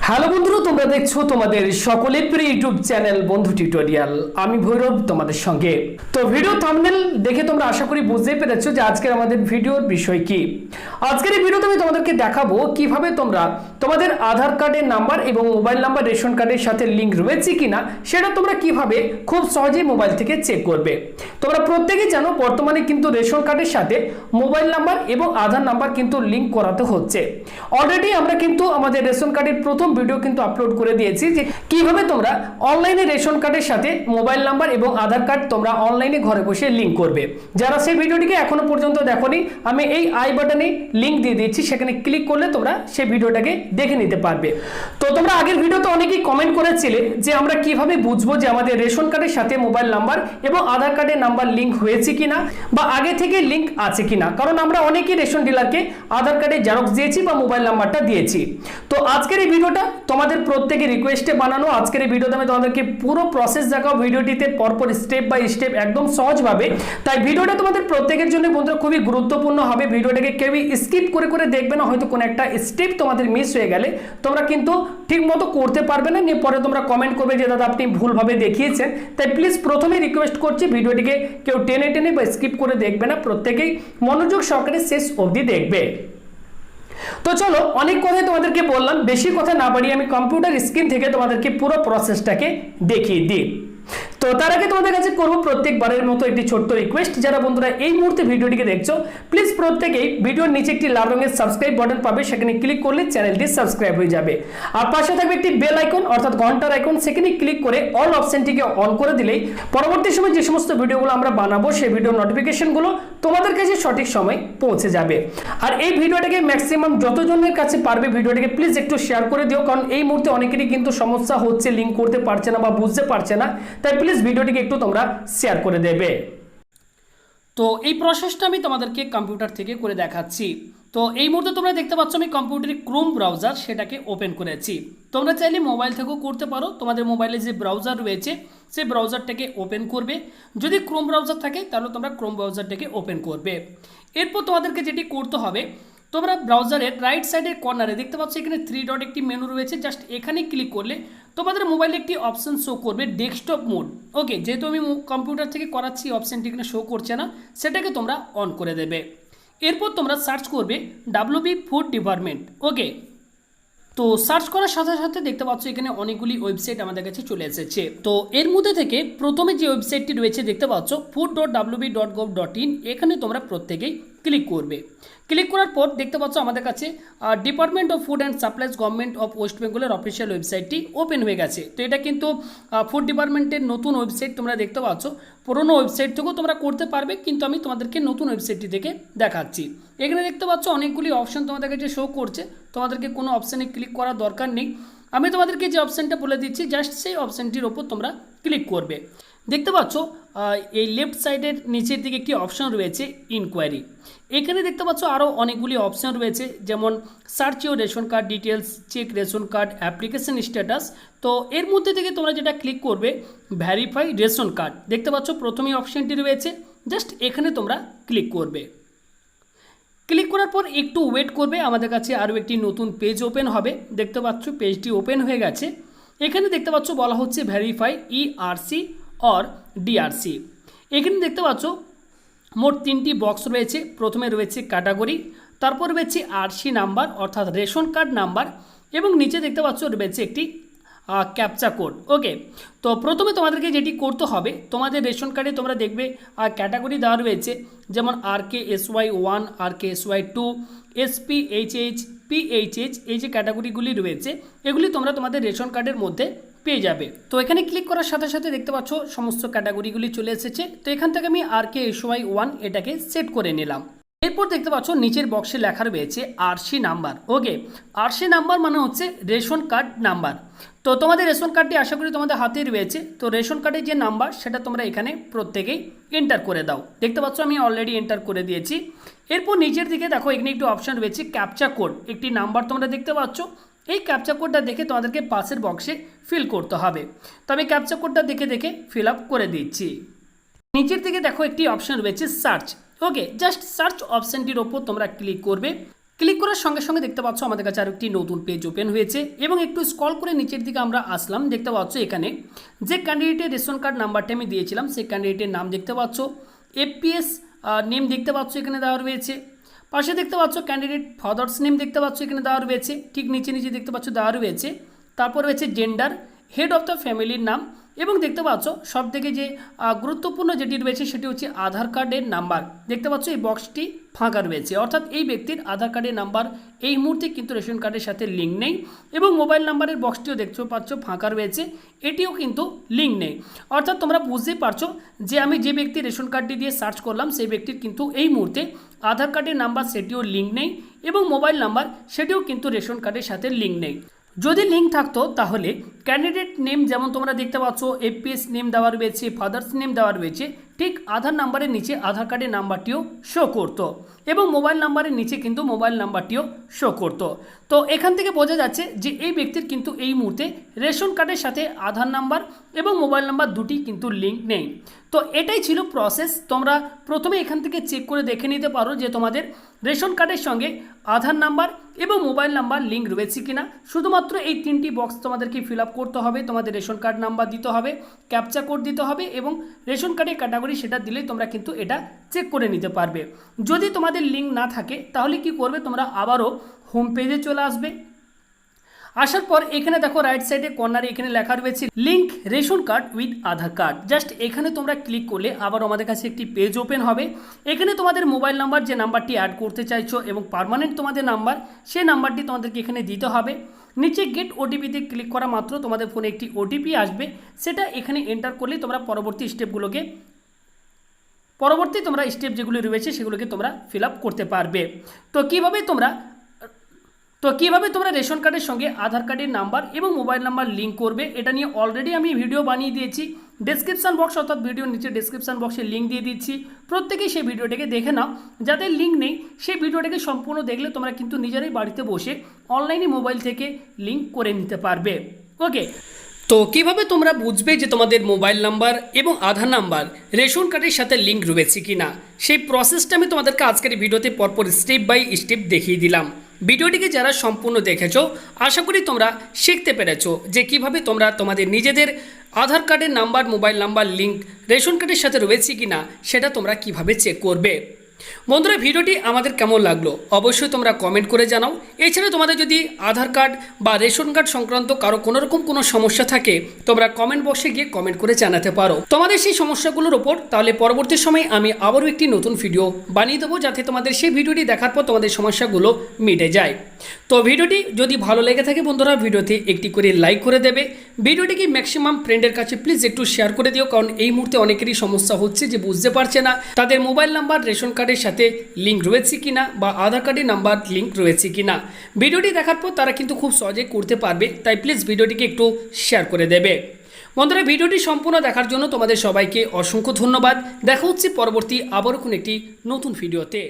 Hello বন্ধুরা, তোমরা দেখছো তোমাদের সকলের প্রিয় ইউটিউব চ্যানেল বন্ধু টিউটোরিয়াল। আমি ভৈরব তোমাদের সঙ্গে। তো ভিডিও থাম্বনেল দেখে তোমরা আশা করি বুঝতে পেরেছো যে আজকের আমাদের ভিডিওর বিষয় কি। আজকের এই ভিডিওতে আমি তোমাদেরকে দেখাবো কিভাবে তোমরা তোমাদের আধার কার্ডের নাম্বার এবং মোবাইল নাম্বার রেশন কার্ডের সাথে লিঙ্ক রয়েছে কিনা সেটা তোমরা কিভাবে খুব সহজেই মোবাইল থেকে চেক করবে। তোমরা প্রত্যেকেই জানো বর্তমানে কিন্তু রেশন কার্ডের সাথে মোবাইল নাম্বার এবং আধার নাম্বার কিন্তু লিঙ্ক করাতে হচ্ছে। অলরেডি আমরা কিন্তু আমাদের রেশন কার্ডের প্রথম ভিডিও কিন্তু আপলোড করে দিয়েছি যে কিভাবে তোমরা অনলাইনে রেশন কার্ডের সাথে মোবাইল নাম্বার এবং আধার কার্ড তোমরা অনলাইনে ঘরে বসে লিঙ্ক করবে। যারা সেই ভিডিওটিকে এখনো পর্যন্ত দেখোনি, আমি এই আই বাটনে লিঙ্ক দিয়ে দিচ্ছি, সেখানে ক্লিক করলে তোমরা সেই ভিডিওটাকে দেখে নিতে পারবে। তো তোমরা আগের ভিডিওতে অনেকেই কমেন্ট করেছিলে যে আমরা কিভাবে বুঝবো যে আমাদের রেশন কার্ডের সাথে মোবাইল নাম্বার এবং আধার কার্ডের নাম্বার লিঙ্ক হয়েছে কিনা বা আগে থেকে লিঙ্ক আছে কিনা, কারণ আমরা অনেকেই রেশন ডিলারকে আধার কার্ডের জেরক্স দিয়েছি বা মোবাইল নাম্বারটা দিয়েছি। তো আজকের এই ভিডিওটা তোমাদের প্রত্যেকের রিকোয়েস্টে বানানো। আজকের এই ভিডিওতে আমি তোমাদেরকে পুরো প্রসেস দেখাও, ভিডিওটিতে পরপর স্টেপ বাই স্টেপ একদম সহজভাবে। তাই ভিডিওটা তোমাদের প্রত্যেকের জন্য বন্ধুরা খুবই গুরুত্বপূর্ণ হবে। ভিডিওটাকে কেউই স্কিপ করে করে দেখবে না, হয়তো কোনো একটা স্টেপ তোমাদের মিস হয়ে গেলে তোমরা কিন্তু ঠিক মতো করতে পারবে না, নিয়ে পরে তোমরা কমেন্ট করবে যে দাদা আপনি ভুলভাবে দেখিয়েছেন। তাই প্লিজ প্রথমেই রিকোয়েস্ট করছি ভিডিওটিকে কেউ টেনে টেনে বা স্কিপ করে দেখবে না, প্রত্যেকেই মনোযোগ সহকারে শেষ অবধি দেখবে। তো চলো, অনেক কথাই তোমাদেরকে বললাম, বেশি কথা না বাড়িয়ে আমি কম্পিউটার স্ক্রিন থেকে তোমাদেরকে পুরো প্রসেসটাকে দেখিয়ে দিই। তো তার আগে তোমাদের কাছে করবো প্রত্যেকবারের মতো একটি ছোট্ট রিকোয়েস্ট, যারা বন্ধুরা এই মুহূর্তে ভিডিওটিকে দেখছো প্লিজ প্রত্যেকেই ভিডিওর নিচে একটি লাল রঙের সাবস্ক্রাইব বাটন পাবে, সেখানে ক্লিক করলে চ্যানেলটি সাবস্ক্রাইব হয়ে যাবে। আর পাশে থাকবে একটি বেল আইকন অর্থাৎ ঘন্টার আইকন, সেখানে ক্লিক করে অল অপশনটিকে অন করে দিলেই পরবর্তী সময় যে সমস্ত ভিডিওগুলো আমরা বানাবো সেই ভিডিওর নোটিফিকেশনগুলো তোমাদের কাছে সঠিক সময় পৌঁছে যাবে। আর এই ভিডিওটাকে ম্যাক্সিমাম যতজনের কাছে পারবে ভিডিওটাকে প্লিজ একটু শেয়ার করে দিও, কারণ এই মুহূর্তে অনেকেরই কিন্তু সমস্যা হচ্ছে, লিঙ্ক করতে পারছে না বা বুঝতে পারছে না। তাই প্লিজ ভিডিওটিকে একটু তোমরা শেয়ার করে দেবে। তো এই প্রসেসটা আমি তোমাদেরকে কম্পিউটার থেকে করে দেখাচ্ছি। তো এই মুহূর্তে তোমরা দেখতে পাচ্ছ আমি কম্পিউটারে ক্রোম ব্রাউজার সেটাকে ওপেন করেছি। তোমরা চাইলে মোবাইল থেকেও করতে পারো, তোমাদের মোবাইলে যে ব্রাউজার রয়েছে সেই ব্রাউজারটাকে ওপেন করবে। যদি ক্রোম ব্রাউজার থাকে তাহলে তোমরা ক্রোম ব্রাউজারটাকে ওপেন করবে। এরপর তোমাদেরকে যেটি করতে হবে, তোমরা ব্রাউজারের রাইট সাইডের কর্নারে দেখতে পাচ্ছ এখানে 3 ডট একটি মেনু রয়েছে, জাস্ট এখানে ক্লিক করলে তোমাদের মোবাইলে একটি অপশন শো করবে ডেস্কটপ মোড। ওকে, যেহেতু আমি কম্পিউটার থেকে করাচ্ছি অপশনটি এখানে শো করছে না, সেটাকে তোমরা অন করে দেবে। এরপর তোমরা সার্চ করবে WB ফুড ডিপার্টমেন্ট। ওকে, তো সার্চ করার সাথে সাথে দেখতে পাচ্ছ এখানে অনেকগুলি ওয়েবসাইট আমাদের কাছে চলে এসেছে। তো এর মধ্যে থেকে প্রথমে যে ওয়েবসাইটটি রয়েছে দেখতে পাচ্ছ food.wb.gov.in, এখানে তোমরা প্রত্যেকেই ক্লিক করবে। ক্লিক করার পর দেখতে পাচ্ছ আমাদের কাছে department of food and supplies government of West বেঙ্গলের অফিসিয়াল ওয়েবসাইটটি ওপেন হয়ে গেছে। তো এটা কিন্তু ফুড ডিপার্টমেন্টের নতুন ওয়েবসাইট, তোমরা দেখতে পাচ্ছ। পুরোনো ওয়েবসাইট থেকেও তোমরা করতে পারবে, কিন্তু আমি তোমাদেরকে নতুন ওয়েবসাইটটি থেকে দেখাচ্ছি। এখানে দেখতে পাচ্ছ অনেকগুলি অপশন তোমাদের কাছে শো করছে, তোমাদেরকে কোনো অপশানে ক্লিক করার দরকার নেই। আমি তোমাদেরকে যে অপশানটা বলে দিচ্ছি জাস্ট সেই অপশানটির ওপর তোমরা ক্লিক করবে। দেখতে পাচ্ছ এই লেফট সাইডের নিচের দিকে একটি অপশন রয়েছে ইনকোয়ারি। এখানে দেখতে পাচ্ছ আরও অনেকগুলি অপশন রয়েছে, যেমন search your ration card details, check ration card, application status. তো এর মধ্যে থেকে তোমরা যেটা ক্লিক করবে ভ্যারিফাই রেশন কার্ড। দেখতে পাচ্ছ প্রথমেই অপশনটি রয়েছে, জাস্ট এখানে তোমরা ক্লিক করবে। ক্লিক করার পর একটু ওয়েট করবে, আমাদের কাছে আরও একটি নতুন পেজ ওপেন হবে। দেখতে পাচ্ছ পেজটি ওপেন হয়ে গেছে। এখানে দেখতে পাচ্ছ বলা হচ্ছে ভ্যারিফাই ERC অর DRC। এখানে দেখতে পাচ্ছ মোট 3টি বক্স রয়েছে। প্রথমে রয়েছে ক্যাটাগরি, তারপর রয়েছে RC নাম্বার অর্থাৎ রেশন কার্ড নাম্বার, এবং নিচে দেখতে পাচ্ছ রয়েছে একটি ক্যাপচা কোড। ওকে, তো প্রথমে তোমাদেরকে যেটি করতে হবে, তোমাদের রেশন কার্ডে তোমরা দেখবে ক্যাটাগরি দেওয়া রয়েছে, যেমন RKSY1, RKSY2, SPHH, PHH, এই যে ক্যাটাগরিগুলি রয়েছে এগুলি তোমরা তোমাদের রেশন কার্ডের মধ্যে পেয়ে যাবে। তো এখানে ক্লিক করার সাথে সাথে দেখতে পাচ্ছ সমস্ত ক্যাটাগরিগুলি চলে এসেছে। তো এখান থেকে আমি RKSY1 এটাকে সেট করে নিলাম। এরপর দেখতে পাচ্ছ নিচের বক্সে লেখা রয়েছে RC নাম্বার। ওকে, RC নাম্বার মানে হচ্ছে রেশন কার্ড নাম্বার। তো তোমাদের রেশন কার্ডটি আশা করি তোমাদের হাতেই রয়েছে। তো রেশন কার্ডের যে নাম্বার সেটা তোমরা এখানে প্রত্যেকেই এন্টার করে দাও। দেখতে পাচ্ছ আমি অলরেডি এন্টার করে দিয়েছি। এরপর নিচের দিকে দেখো এখানে একটু অপশান রয়েছে ক্যাপচা কোড, একটি নাম্বার তোমরা দেখতে পাচ্ছ। এই ক্যাপচা কোডটা দেখে তোমাদেরকে পাশের বক্সে ফিল করতে হবে। তো আমি ক্যাপচা কোডটা দেখে দেখে ফিল আপ করে দিচ্ছি। নিচের দিকে দেখো একটি অপশান রয়েছে সার্চ। ওকে, জাস্ট সার্চ অপশানটির ওপর তোমরা ক্লিক করবে। ক্লিক করার সঙ্গে সঙ্গে দেখতে পাচ্ছ আমাদের কাছে আর একটি নতুন পেজ ওপেন হয়েছে এবং একটু স্ক্রল করে নিচের দিকে আমরা আসলাম। দেখতে পাচ্ছ এখানে যে ক্যান্ডিডেটের রেশন কার্ড নাম্বারটা আমি দিয়েছিলাম সেই ক্যান্ডিডেটের নাম দেখতে পাচ্ছ, এপিএস নেম দেখতে পাচ্ছ এখানে দেওয়া রয়েছে। পাশে দেখতে পাচ্ছ ক্যান্ডিডেট ফাদার্স নেম দেখতে পাচ্ছ এখানে দেওয়া রয়েছে, ঠিক নিচে নিচে দেখতে পাচ্ছ দেওয়া রয়েছে। তারপর রয়েছে জেন্ডার, হেড অফ দ্য ফ্যামিলির নাম এবং দেখতে পাচ্ছ সব থেকে যে গুরুত্বপূর্ণ যেটি রয়েছে সেটি হচ্ছে আধার কার্ডের নাম্বার। দেখতে পাচ্ছ এই বক্সটি ফাঁকা রয়েছে, অর্থাৎ এই ব্যক্তির আধার কার্ডের নাম্বার এই মুহূর্তে কিন্তু রেশন কার্ডের সাথে লিঙ্ক নেই এবং মোবাইল নাম্বারের বক্সটিও দেখতে পাচ্ছ ফাঁকা রয়েছে, এটিও কিন্তু লিঙ্ক নেই। অর্থাৎ তোমরা বুঝতেই পারছো যে আমি যে ব্যক্তির রেশন কার্ডটি দিয়ে সার্চ করলাম সেই ব্যক্তির কিন্তু এই মুহূর্তে আধার কার্ডের নাম্বার সেটিও লিঙ্ক নেই এবং মোবাইল নাম্বার সেটিও কিন্তু রেশন কার্ডের সাথে লিঙ্ক নেই। যদি লিঙ্ক থাকতো তাহলে ক্যান্ডিডেট নেম যেমন তোমরা দেখতে পাচ্ছ এপিএস নেম দেওয়া রয়েছে, ফাদার্স নেম দেওয়া রয়েছে, ঠিক আধার নাম্বারের নিচে আধার কার্ডের নাম্বারটিও শো করতো এবং মোবাইল নাম্বারের নিচে কিন্তু মোবাইল নাম্বারটিও শো করতো। তো এখান থেকে বোঝা যাচ্ছে যে এই ব্যক্তির কিন্তু এই মুহূর্তে রেশন কার্ডের সাথে আধার নাম্বার এবং মোবাইল নাম্বার দুটি কিন্তু লিঙ্ক নেই। তো এটাই ছিল প্রসেস। তোমরা প্রথমে এখান থেকে চেক করে দেখে নিতে পারো যে তোমাদের রেশন কার্ডের সঙ্গে আধার নাম্বার এবং মোবাইল নাম্বার লিঙ্ক রয়েছে কিনা। শুধুমাত্র এই তিনটি বক্স তোমাদেরকে ফিল আপ করতে হবে, তোমাদের রেশন কার্ড নাম্বার দিতে হবে, ক্যাপচা কোড দিতে হবে এবং রেশন কার্ডের ক্যাটাগরি সেটা দিলেই তোমরা কিন্তু এটা চেক করে নিতে পারবে। যদি তোমাদের লিঙ্ক না থাকে তাহলে কি করবে, তোমরা আবারও হোম পেজে চলে আসবে। আসার পর এখানে দেখো রাইট সাইডে কর্নারে এখানে লেখা রয়েছে link ration card with Aadhaar card. Just এখানে তোমরা ক্লিক করলে আবার আমাদের কাছে একটি পেজ ওপেন হবে। এখানে তোমাদের মোবাইল নাম্বার যে নাম্বারটি অ্যাড করতে চাইছো এবং পার্মানেন্ট তোমাদের নাম্বার সেই নাম্বারটি তোমাদেরকে এখানে দিতে হবে। নিচে গেট ওটিপিতে ক্লিক করা মাত্র তোমাদের ফোনে একটি ওটিপি আসবে, সেটা এখানে এন্টার করলে তোমরা পরবর্তী স্টেপ যেগুলো রয়েছে সেগুলোকে তোমরা ফিল আপ করতে পারবে। তো কীভাবে তোমরা রেশন কার্ডের সঙ্গে আধার কার্ডের নাম্বার এবং মোবাইল নাম্বার লিঙ্ক করবে এটা নিয়ে অলরেডি আমি ভিডিও বানিয়ে দিয়েছি। ডেসক্রিপশন বক্স অর্থাৎ ভিডিওর নিচে ডেসক্রিপশন বক্সে লিঙ্ক দিয়ে দিচ্ছি, প্রত্যেকেই সেই ভিডিওটাকে দেখে নাও। যাদের লিঙ্ক নেই সেই ভিডিওটাকে সম্পূর্ণ দেখলে তোমরা কিন্তু নিজেরাই বাড়িতে বসে অনলাইনে মোবাইল থেকে লিঙ্ক করে নিতে পারবে। ওকে, তো কিভাবে তোমরা বুঝবে যে তোমাদের মোবাইল নাম্বার এবং আধার নাম্বার রেশন কার্ডের সাথে লিঙ্ক রয়েছে কিনা, সেই প্রসেসটা আমি তোমাদেরকে আজকের ভিডিওতে পরপর স্টেপ বাই স্টেপ দেখিয়ে দিলাম। ভিডিওটিকে যারা সম্পূর্ণ দেখেছো আশা করি তোমরা শিখতে পেরেছো যে কিভাবে তোমরা তোমাদের নিজেদের আধার কার্ডের number, mobile number link ration কার্ডের সাথে রয়েছে কিনা সেটা তোমরা কিভাবে চেক করবে। বন্ধুরা, ভিডিওটি আমাদের কেমন লাগলো অবশ্যই তোমরা কমেন্ট করে জানাও। এছাড়া তোমাদের যদি আধার কার্ড বা রেশন কার্ড সংক্রান্ত কারো কোনোরকম কোনো সমস্যা থাকে তোমরা কমেন্ট বক্সে গিয়ে কমেন্ট করে জানাতে পারো তোমাদের সেই সমস্যাগুলোর ওপর। তাহলে পরবর্তী সময়ে আমি আবারও একটি নতুন ভিডিও বানিয়ে দেবো যাতে তোমাদের সেই ভিডিওটি দেখার পর তোমাদের সমস্যাগুলো মিটে যায়। তো ভিডিওটি যদি ভালো লেগে থাকে বন্ধুরা ভিডিওতে একটি করে লাইক করে দেবে। ভিডিওটিকে ম্যাক্সিমাম ফ্রেন্ডের কাছে প্লিজ একটু শেয়ার করে দিও, কারণ এই মুহূর্তে অনেকেরই সমস্যা হচ্ছে যে বুঝতে পারছে না তাদের মোবাইল নাম্বার রেশন কার্ডের সাথে লিঙ্ক রয়েছে কিনা বা আধার কার্ডের নাম্বার লিঙ্ক রয়েছে কিনা। ভিডিওটি দেখার পর তারা কিন্তু খুব সহজে করতে পারবে, তাই প্লিজ ভিডিওটিকে একটু শেয়ার করে দেবে। বন্ধুরা, ভিডিওটি সম্পূর্ণ দেখার জন্য তোমাদের সবাইকে অসংখ্য ধন্যবাদ। দেখা হচ্ছে পরবর্তী আবারও কোনো একটি নতুন ভিডিওতে।